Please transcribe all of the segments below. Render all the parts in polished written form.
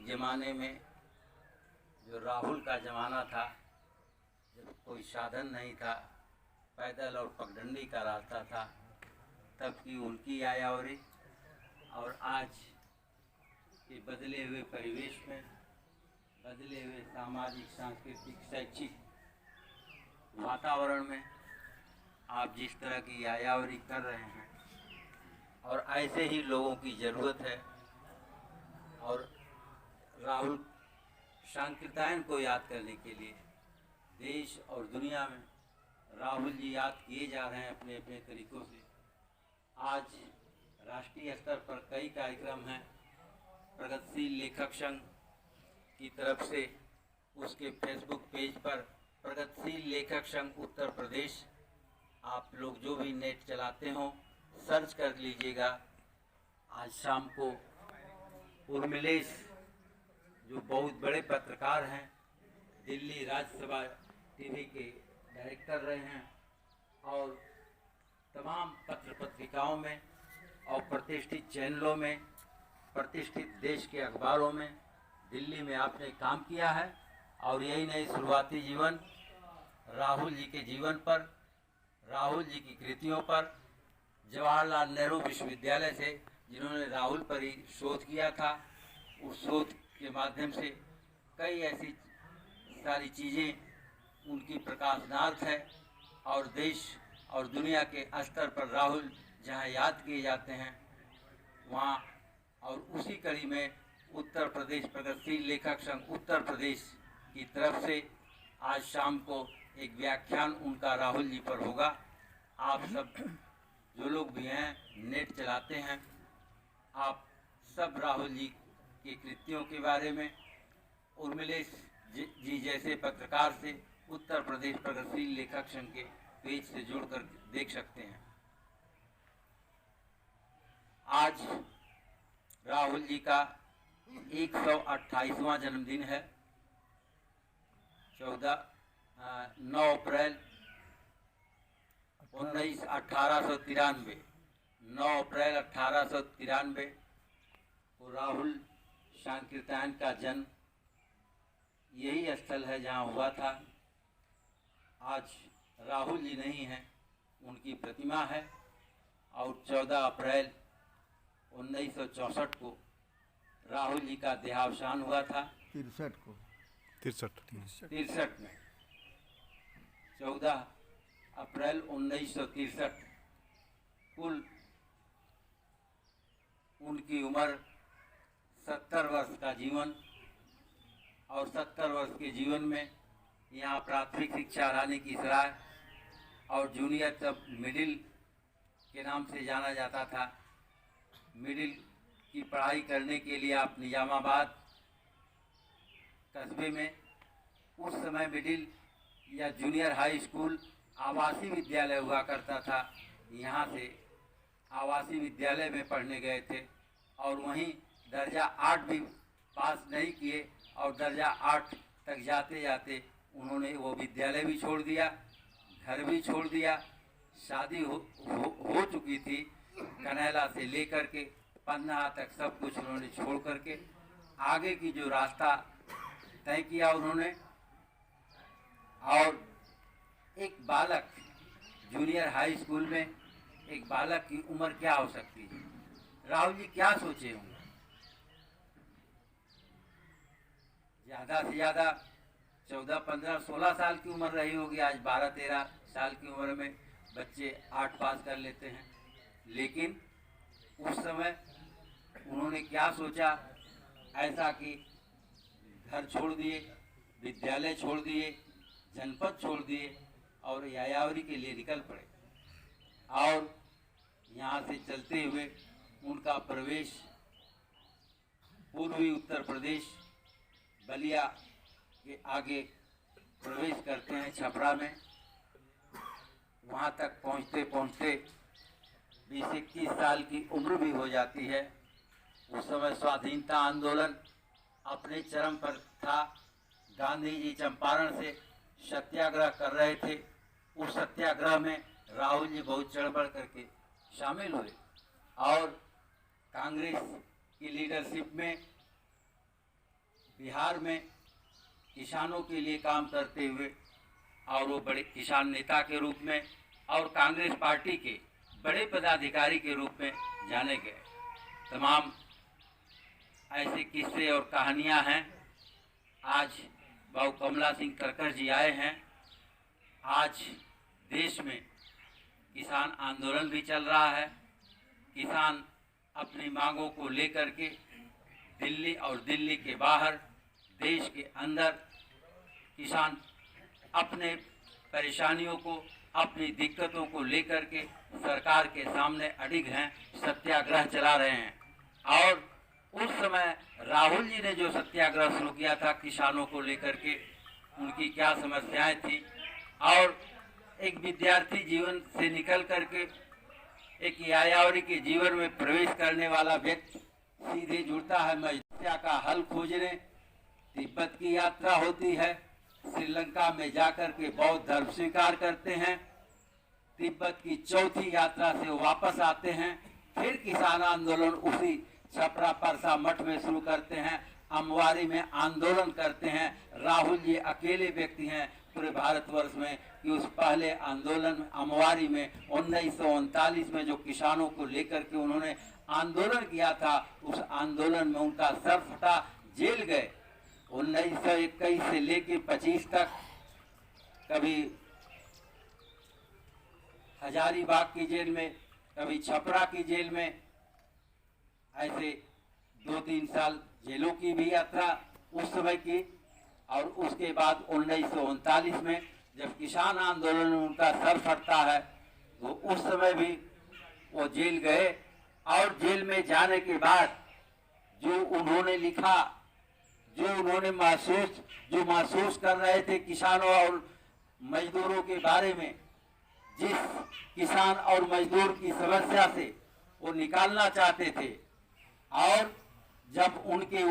एक ज़माने में जो राहुल का ज़माना था, जब कोई साधन नहीं था, पैदल और पगडंडी का रास्ता था, तब की उनकी आयावरी और आज के बदले हुए परिवेश में, बदले हुए सामाजिक, सांस्कृतिक, शैक्षिक वातावरण में आप जिस तरह की आयावरी कर रहे हैं, और ऐसे ही लोगों की ज़रूरत है। और राहुल शांतितायन को याद करने के लिए देश और दुनिया में राहुल जी याद किए जा रहे हैं अपने अपने तरीक़ों से। आज राष्ट्रीय स्तर पर कई कार्यक्रम हैं। प्रगतिशील लेखक संघ की तरफ से उसके फेसबुक पेज पर प्रगतिशील लेखक संघ उत्तर प्रदेश, आप लोग जो भी नेट चलाते हो सर्च कर लीजिएगा। आज शाम को उर्मिलेश जो बहुत बड़े पत्रकार हैं, दिल्ली राज्यसभा टीवी के डायरेक्टर रहे हैं, और तमाम पत्र पत्रिकाओं में और प्रतिष्ठित चैनलों में, प्रतिष्ठित देश के अखबारों में दिल्ली में आपने काम किया है। और यही नहीं, शुरुआती जीवन राहुल जी के जीवन पर, राहुल जी की कृतियों पर, जवाहरलाल नेहरू विश्वविद्यालय से जिन्होंने राहुल पर ही शोध किया था, उस शोध के माध्यम से कई ऐसी सारी चीज़ें उनकी प्रकाशनार्थ है। और देश और दुनिया के स्तर पर राहुल जहाँ याद किए जाते हैं वहाँ, और उसी कड़ी में उत्तर प्रदेश प्रगतिशील लेखक संघ उत्तर प्रदेश की तरफ से आज शाम को एक व्याख्यान उनका राहुल जी पर होगा। आप सब जो लोग भी हैं, नेट चलाते हैं, आप सब राहुल जी की कृतियों के बारे में उर्मिलेश जी जैसे पत्रकार से उत्तर प्रदेश प्रगतिशील लेखक संघ के पेज से जुड़कर देख सकते हैं। आज राहुल जी का 128वां जन्मदिन है। 9 अप्रैल 1893, 9 अप्रैल 1893 को राहुल शांतितायन का जन्म यही स्थल है जहाँ हुआ था। आज राहुल जी नहीं हैं, उनकी प्रतिमा है। और 14 अप्रैल 1964 को राहुल जी का देहावसान हुआ था। 63 में 14 अप्रैल 1963। कुल उनकी उम्र 70 वर्ष का जीवन, और 70 वर्ष के जीवन में यहाँ प्राथमिक शिक्षा रानी की सराय और जूनियर तब मिडिल के नाम से जाना जाता था। मिडिल की पढ़ाई करने के लिए आप निजामाबाद कस्बे में, उस समय मिडिल या जूनियर हाई स्कूल आवासीय विद्यालय हुआ करता था, यहाँ से आवासीय विद्यालय में पढ़ने गए थे। और वहीं दर्जा 8 भी पास नहीं किए, और दर्जा 8 तक जाते जाते उन्होंने वो विद्यालय भी छोड़ दिया, घर भी छोड़ दिया। शादी हो चुकी थी, कनैला से लेकर के पन्ना तक सब कुछ उन्होंने छोड़ करके आगे की जो रास्ता तय किया उन्होंने। और एक बालक जूनियर हाई स्कूल में, एक बालक की उम्र क्या हो सकती है? राहुल जी क्या सोचे होंगे? ज़्यादा से ज़्यादा 14, 15, 16 साल की उम्र रही होगी। आज 12, 13 साल की उम्र में बच्चे 8 पास कर लेते हैं। लेकिन उस समय उन्होंने क्या सोचा ऐसा कि घर छोड़ दिए, विद्यालय छोड़ दिए, जनपद छोड़ दिए और यायावरी के लिए निकल पड़े। और यहाँ से चलते हुए उनका प्रवेश पूर्वी उत्तर प्रदेश बलिया के आगे प्रवेश करते हैं छपरा में। वहाँ तक पहुँचते पहुँचते 20-21 साल की उम्र भी हो जाती है। उस समय स्वाधीनता आंदोलन अपने चरम पर था। गांधी जी चंपारण से सत्याग्रह कर रहे थे। उस सत्याग्रह में राहुल जी बहुत चढ़ बढ़ करके शामिल हुए और कांग्रेस की लीडरशिप में बिहार में किसानों के लिए काम करते हुए और वो बड़े किसान नेता के रूप में और कांग्रेस पार्टी के बड़े पदाधिकारी के रूप में जाने गए। तमाम ऐसे किस्से और कहानियां हैं। आज बाबू कमला सिंह करकर जी आए हैं। आज देश में किसान आंदोलन भी चल रहा है। किसान अपनी मांगों को लेकर के दिल्ली और दिल्ली के बाहर देश के अंदर किसान अपने परेशानियों को, अपनी दिक्कतों को लेकर के सरकार के सामने अडिग हैं, सत्याग्रह चला रहे हैं। और उस समय राहुल जी ने जो सत्याग्रह शुरू किया था किसानों को लेकर के, उनकी क्या समस्याएं थी, और एक विद्यार्थी जीवन से निकल करके एक यायावरी के जीवन में प्रवेश करने वाला व्यक्ति सीधे जुड़ता है समस्या का हल खोजने। तिब्बत की यात्रा होती है, श्रीलंका में जाकर के बौद्ध धर्म स्वीकार करते हैं। तिब्बत की चौथी यात्रा से वापस आते हैं, फिर किसान आंदोलन उसी छपरा परसा मठ में शुरू करते हैं, अमवारी में आंदोलन करते हैं। राहुल जी अकेले व्यक्ति हैं पूरे भारतवर्ष में कि उस पहले आंदोलन अमवारी में 1939 में जो किसानों को लेकर के उन्होंने आंदोलन किया था, उस आंदोलन में उनका सर फटा, जेल गए। 1921 से लेकर 25 तक कभी हजारीबाग की जेल में, कभी छपरा की जेल में, ऐसे 2-3 साल जेलों की भी यात्रा उस समय की। और उसके बाद 1939 में जब किसान आंदोलन में उनका सर फटता है तो उस समय भी वो जेल गए। और जेल में जाने के बाद जो उन्होंने लिखा, जो उन्होंने महसूस कर रहे थे किसानों और मजदूरों के बारे में, जिस किसान और मजदूर की समस्या से वो निकालना चाहते थे, और जब उनके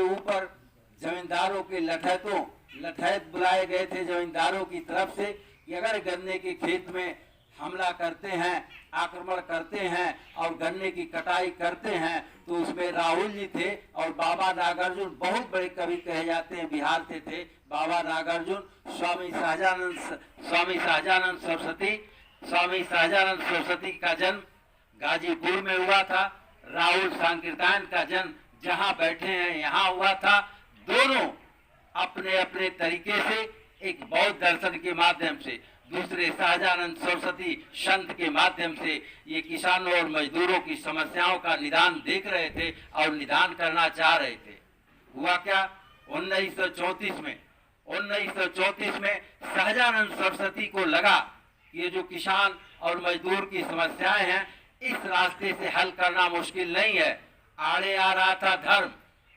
ऊपर जमींदारों के लठैत बुलाए गए थे जमींदारों की तरफ से कि अगर गन्ने के खेत में हमला करते हैं, आक्रमण करते हैं और गन्ने की कटाई करते हैं, तो उसमें राहुल जी थे और बाबा नागार्जुन, बहुत बड़े कवि कहे जाते हैं, बिहार से थे बाबा नागार्जुन। स्वामी सहजानंद सरस्वती का जन्म गाजीपुर में हुआ था। राहुल संकीर्तन का जन्म जहां बैठे हैं यहाँ हुआ था। दोनों अपने अपने तरीके से, एक बौद्ध दर्शन के माध्यम से, दूसरे सहजानंद सरस्वती संत के माध्यम से ये किसानों और मजदूरों की समस्याओं का निदान देख रहे थे और निदान करना चाह रहे थे। हुआ क्या, 1934 में सहजानंद सरस्वती को लगा कि ये जो किसान और मजदूर की समस्याएं हैं, इस रास्ते से हल करना मुश्किल नहीं है। आड़े आ रहा था धर्म।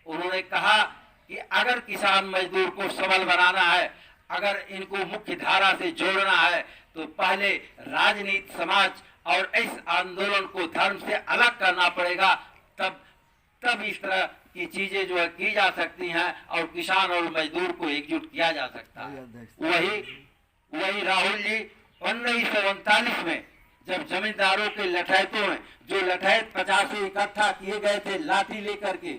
उन्होंने कहा कि अगर किसान मजदूर को सबल बनाना है, अगर इनको मुख्य धारा से जोड़ना है, तो पहले राजनीति, समाज और इस आंदोलन को धर्म से अलग करना पड़ेगा। तब इस तरह की चीजें जो है की जा सकती हैं और किसान और मजदूर को एकजुट किया जा सकता है। वही राहुल जी 1939 में जब जमींदारों के लठैतों में, जो लठैत 50 इकट्ठा किए गए थे लाठी लेकर के,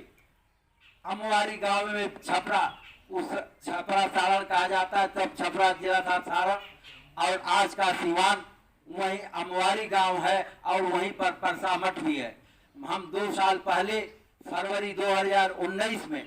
अमवारी गांव में छपरा, उस छपरा सारण कहा जाता है, तब छपरा जिला था सारण, और आज का सिवान वही अमवारी गांव है और वहीं पर परसा मठ भी है। हम 2 साल पहले फरवरी 2019 में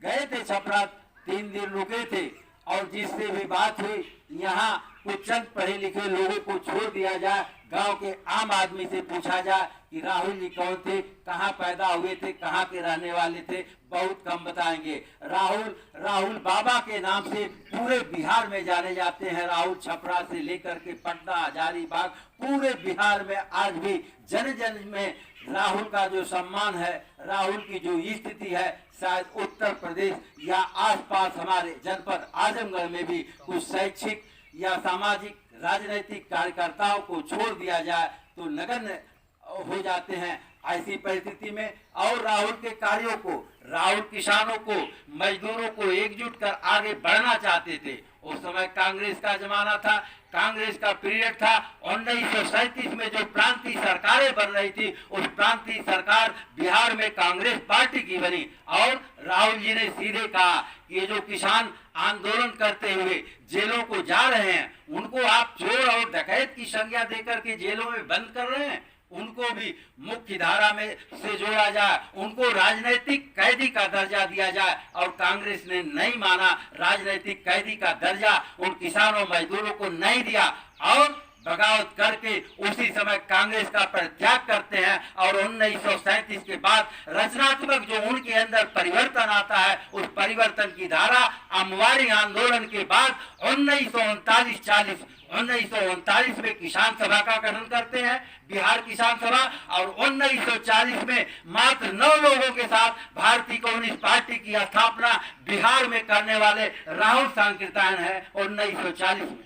गए थे छपरा, 3 दिन रुके थे, और जिससे भी बात हुई, यहाँ कुछ चंद पढ़े लिखे लोगों को छोड़ दिया जाए, गांव के आम आदमी से पूछा जाए कि राहुल जी कौन थे, कहाँ पैदा हुए थे, कहाँ के रहने वाले थे, बहुत कम बताएंगे। राहुल बाबा के नाम से पूरे बिहार में जाने जाते हैं। राहुल छपरा से लेकर के पटना, हजारीबाग, पूरे बिहार में आज भी जन जन में राहुल का जो सम्मान है, राहुल की जो स्थिति है, शायद उत्तर प्रदेश या आसपास हमारे जनपद आजमगढ़ में भी कुछ शैक्षिक या सामाजिक राजनीतिक कार्यकर्ताओं को छोड़ दिया जाए तो नगण्य हो जाते हैं। ऐसी परिस्थिति में और राहुल के कार्यों को, राहुल किसानों को, मजदूरों को एकजुट कर आगे बढ़ना चाहते थे। उस समय कांग्रेस का जमाना था, कांग्रेस का पीरियड था। 1937 में जो प्रांतीय सरकारें बन रही थी, उस प्रांतीय सरकार बिहार में कांग्रेस पार्टी की बनी और राहुल जी ने सीधे कहा कि ये जो किसान आंदोलन करते हुए जेलों को जा रहे हैं, उनको आप चोर और डकैत की संज्ञा देकर के जेलों में बंद कर रहे हैं, उनको भी मुख्य धारा में से जोड़ा जाए, उनको राजनीतिक कैदी का दर्जा दिया जाए। और कांग्रेस ने नहीं माना, राजनीतिक कैदी का दर्जा उन किसानों मजदूरों को नहीं दिया और बगावत करके उसी समय कांग्रेस का परित्याग करते हैं। और 1937 के बाद रचनात्मक जो उनके अंदर परिवर्तन आता है, उस परिवर्तन की धारा अमवारी आंदोलन के बाद 1939 में किसान सभा का गठन करते हैं, बिहार किसान सभा। और 1940 में मात्र 9 लोगों के साथ भारतीय कम्युनिस्ट पार्टी की स्थापना बिहार में करने वाले राहुल सांकृत्यायन है 1940 में।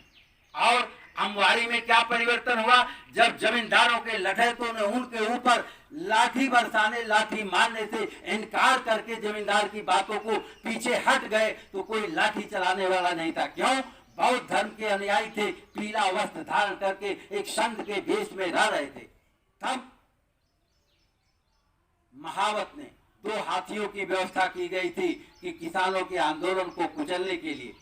और अमवारी में क्या परिवर्तन हुआ, जब जमींदारों के लठैतों ने उनके ऊपर लाठी बरसाने, लाठी मारने से इनकार करके जमींदार की बातों को पीछे हट गए, तो कोई लाठी चलाने वाला नहीं था। क्यों? बौद्ध धर्म के अनुयायी थे, पीला वस्त्र धारण करके एक संत के भेष में रह रहे थे। तब महावत ने 2 हाथियों की व्यवस्था की गई थी कि किसानों के आंदोलन को कुचलने के लिए।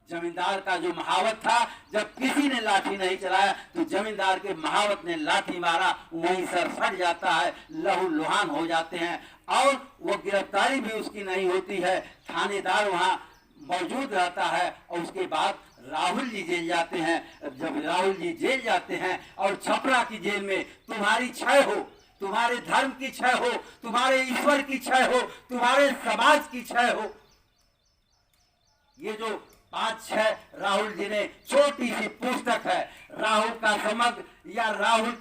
जमींदार का जो महावत था, जब किसी ने लाठी नहीं चलाया तो जमींदार के महावत ने लाठी मारा, वहीं सर फट जाता है, लहू लुहान हो जाते हैं और वो गिरफ्तारी भी उसकी नहीं होती है, थानेदार वहां मौजूद रहता है। और उसके बाद राहुल जी जेल जाते हैं। जब राहुल जी जेल जाते हैं और छपरा की जेल में तुम्हारी क्षय हो, तुम्हारे धर्म की क्षय हो, तुम्हारे ईश्वर की क्षय हो, तुम्हारे समाज की क्षय हो, ये जो 5-6 राहुल जी ने छोटी सी पुस्तक है, राहुल का समग्र या राहुल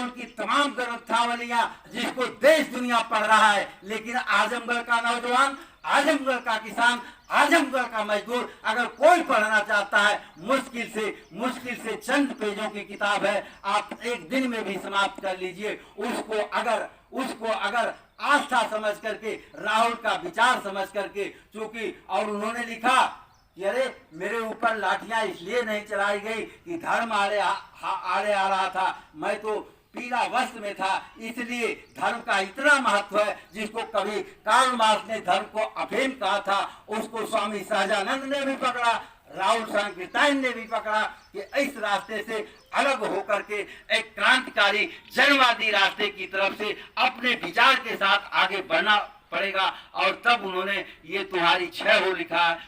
की तमाम ग्रंथावलियां, जिसको देश दुनिया पढ़ रहा है, लेकिन आजमगढ़ का नौजवान, आजमगढ़ का किसान, आजमगढ़ का मजदूर अगर कोई पढ़ना चाहता है, मुश्किल से चंद पेजों की किताब है, आप एक दिन में भी समाप्त कर लीजिए। उसको अगर आस्था समझ करके, राहुल का विचार समझ करके, चूंकि और उन्होंने लिखा कि अरे मेरे ऊपर लाठियां इसलिए नहीं चलाई गई कि धर्म आड़े आ रहा था, मैं तो पीला वस्त्र में था, इसलिए धर्म का इतना महत्व है। जिसको कभी कार्ल मार्क्स ने धर्म को अफीम कहा था, उसको स्वामी सहजानंद ने भी पकड़ा, राहुल सांकृत्यायन ने भी पकड़ा कि इस रास्ते से अलग होकर के एक क्रांतिकारी जनवादी रास्ते की तरफ से अपने विचार के साथ आगे बढ़ना पड़ेगा। और तब उन्होंने ये तुम्हारी क्षय हो लिखा है,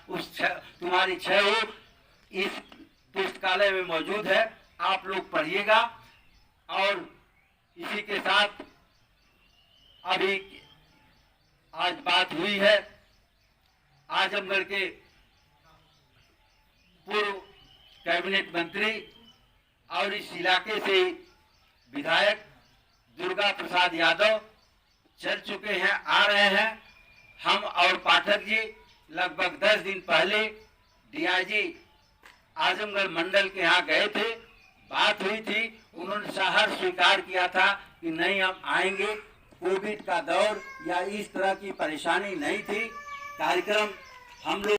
तुम्हारी क्षय हो इस पुस्तकालय में मौजूद है, आप लोग पढ़िएगा। और इसी के साथ अभी आज बात हुई है आजमगढ़ के पूर्व कैबिनेट मंत्री और इस इलाके से विधायक दुर्गा प्रसाद यादव चल चुके हैं, आ रहे हैं। हम और पाठक जी लगभग 10 दिन पहले डीआईजी आजमगढ़ मंडल के यहाँ गए थे, बात हुई थी, उन्होंने सहर्ष स्वीकार किया था कि नहीं हम आएंगे। कोविड का दौर या इस तरह की परेशानी नहीं थी। कार्यक्रम हम लोग